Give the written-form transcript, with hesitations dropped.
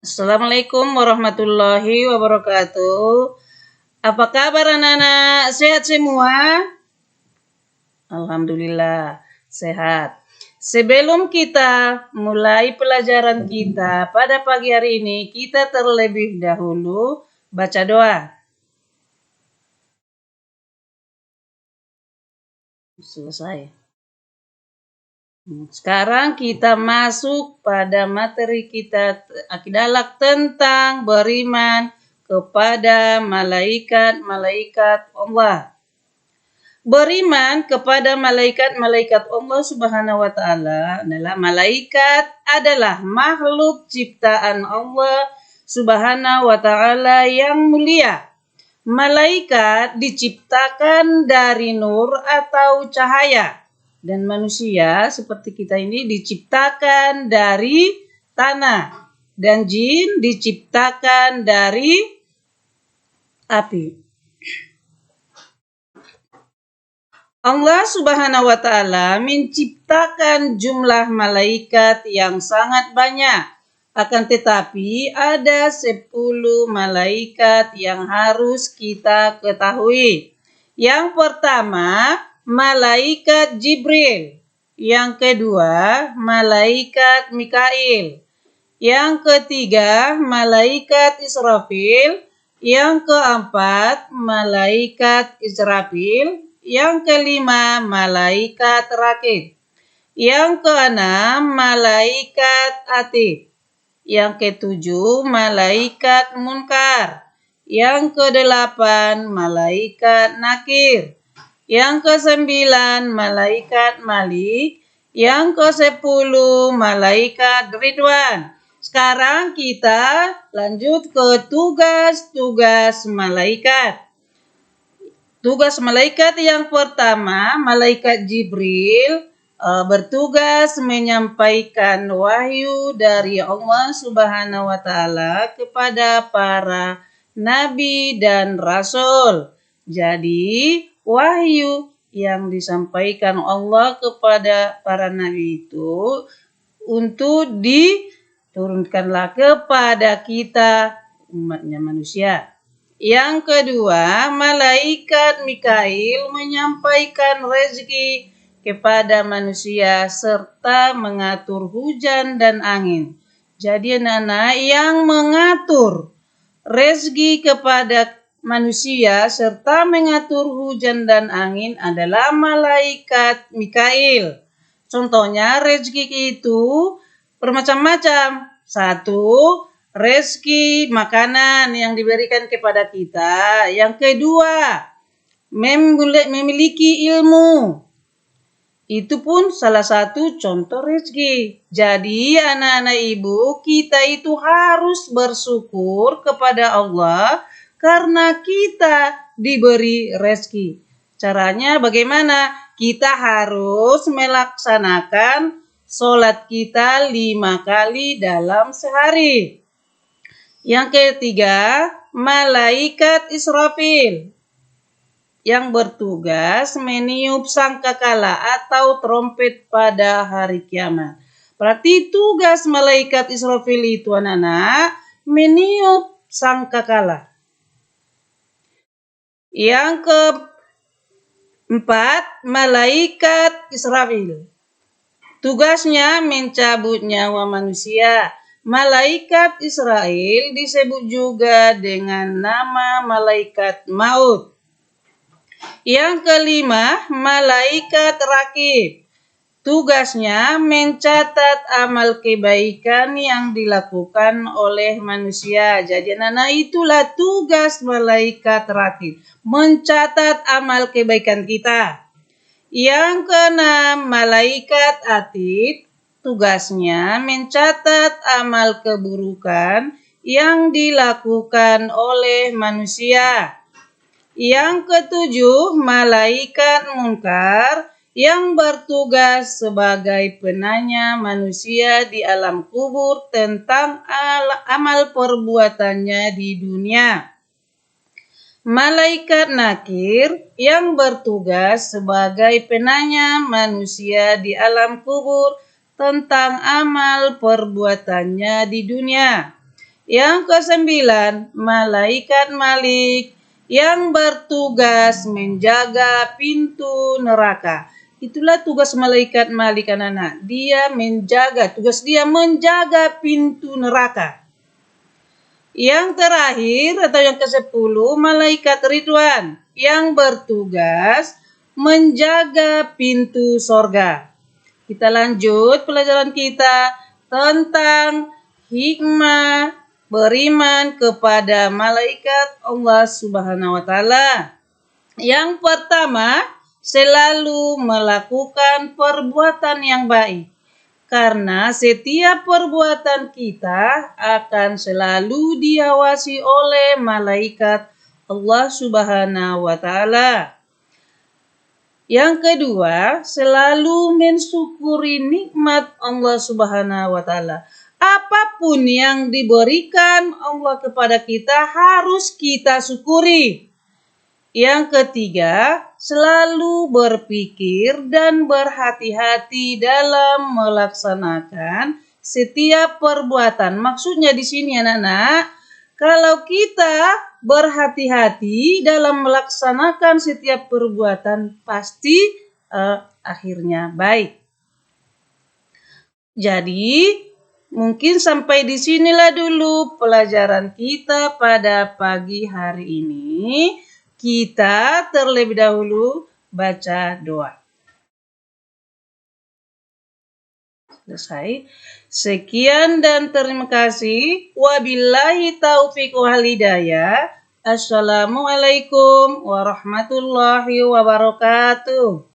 Assalamualaikum warahmatullahi wabarakatuh. Apa kabar anak-anak? Sehat semua? Alhamdulillah, sehat. Sebelum kita mulai pelajaran kita pada pagi hari ini, kita terlebih dahulu baca doa. Selesai. Sekarang kita masuk pada materi kita akidalak tentang beriman kepada malaikat-malaikat Allah. Beriman kepada malaikat-malaikat Allah Subhanahu wa taala adalah malaikat adalah makhluk ciptaan Allah Subhanahu wa taala yang mulia. Malaikat diciptakan dari nur atau cahaya dan manusia seperti kita ini diciptakan dari tanah dan jin diciptakan dari api. Allah Subhanahu wa taala menciptakan jumlah malaikat yang sangat banyak. Akan tetapi ada 10 malaikat yang harus kita ketahui. Yang pertama, malaikat Jibril. Yang kedua, malaikat Mikail. Yang ketiga, malaikat Israfil. Yang keempat, malaikat Israfil. Yang kelima, malaikat Rakib. Yang keenam, malaikat Atid. Yang ketujuh, malaikat Munkar. Yang kedelapan, malaikat Nakir. Yang kesembilan, malaikat Malik. Yang ke-10, malaikat Ridwan. Sekarang kita lanjut ke tugas-tugas malaikat. Tugas malaikat yang pertama, malaikat Jibril bertugas menyampaikan wahyu dari Allah Subhanahu wa taala kepada para nabi dan rasul. Jadi, wahyu yang disampaikan Allah kepada para nabi itu untuk diturunkanlah kepada kita umatnya manusia. Yang kedua, malaikat Mikail menyampaikan rezeki kepada manusia serta mengatur hujan dan angin. Jadi anak-anak yang mengatur rezeki kepada manusia serta mengatur hujan dan angin adalah malaikat Mikail. Contohnya rezeki itu bermacam-macam. Satu, rezeki makanan yang diberikan kepada kita. Yang kedua, memiliki ilmu. Itu pun salah satu contoh rezeki. Jadi anak-anak ibu, kita itu harus bersyukur kepada Allah karena kita diberi rezeki. Caranya bagaimana? Kita harus melaksanakan sholat kita 5 kali dalam sehari. Yang ketiga, malaikat Israfil yang bertugas meniup sangkakala atau trompet pada hari kiamat. Berarti tugas malaikat Israfil itu anak-anak meniup sangkakala. Yang keempat, malaikat Israfil. Tugasnya mencabut nyawa manusia. Malaikat Israel disebut juga dengan nama malaikat maut. Yang kelima, malaikat Rakib. Tugasnya mencatat amal kebaikan yang dilakukan oleh manusia. Jadi anak-anak itulah tugas malaikat Rakib, mencatat amal kebaikan kita. Yang keenam, malaikat Atid. Tugasnya mencatat amal keburukan yang dilakukan oleh manusia. Yang ketujuh, malaikat Munkar yang bertugas sebagai penanya manusia di alam kubur tentang amal perbuatannya di dunia. Malaikat Nakir yang bertugas sebagai penanya manusia di alam kubur tentang amal perbuatannya di dunia. Yang kesembilan, malaikat Malik yang bertugas menjaga pintu neraka. Itulah tugas malaikat Malik, anak-anak. Tugas dia menjaga pintu neraka. Yang terakhir atau yang ke-10, malaikat Ridwan yang bertugas menjaga pintu sorga. Kita lanjut pelajaran kita tentang hikmah beriman kepada malaikat Allah Subhanahu wa Ta'ala. Yang pertama, selalu melakukan perbuatan yang baik. Karena setiap perbuatan kita akan selalu diawasi oleh malaikat Allah Subhanahu wa Ta'ala. Yang kedua, selalu mensyukuri nikmat Allah Subhanahu wa Ta'ala. Apapun yang diberikan Allah kepada kita harus kita syukuri. Yang ketiga, selalu berpikir dan berhati-hati dalam melaksanakan setiap perbuatan. Maksudnya di sini anak-anak, kalau kita berhati-hati dalam melaksanakan setiap perbuatan, pasti akhirnya baik. Jadi, mungkin sampai di sinilah dulu pelajaran kita pada pagi hari ini. Kita terlebih dahulu baca doa. Selesai. Sekian dan terima kasih. Wabillahi taufiq wal hidayah. Assalamualaikum warahmatullahi wabarakatuh.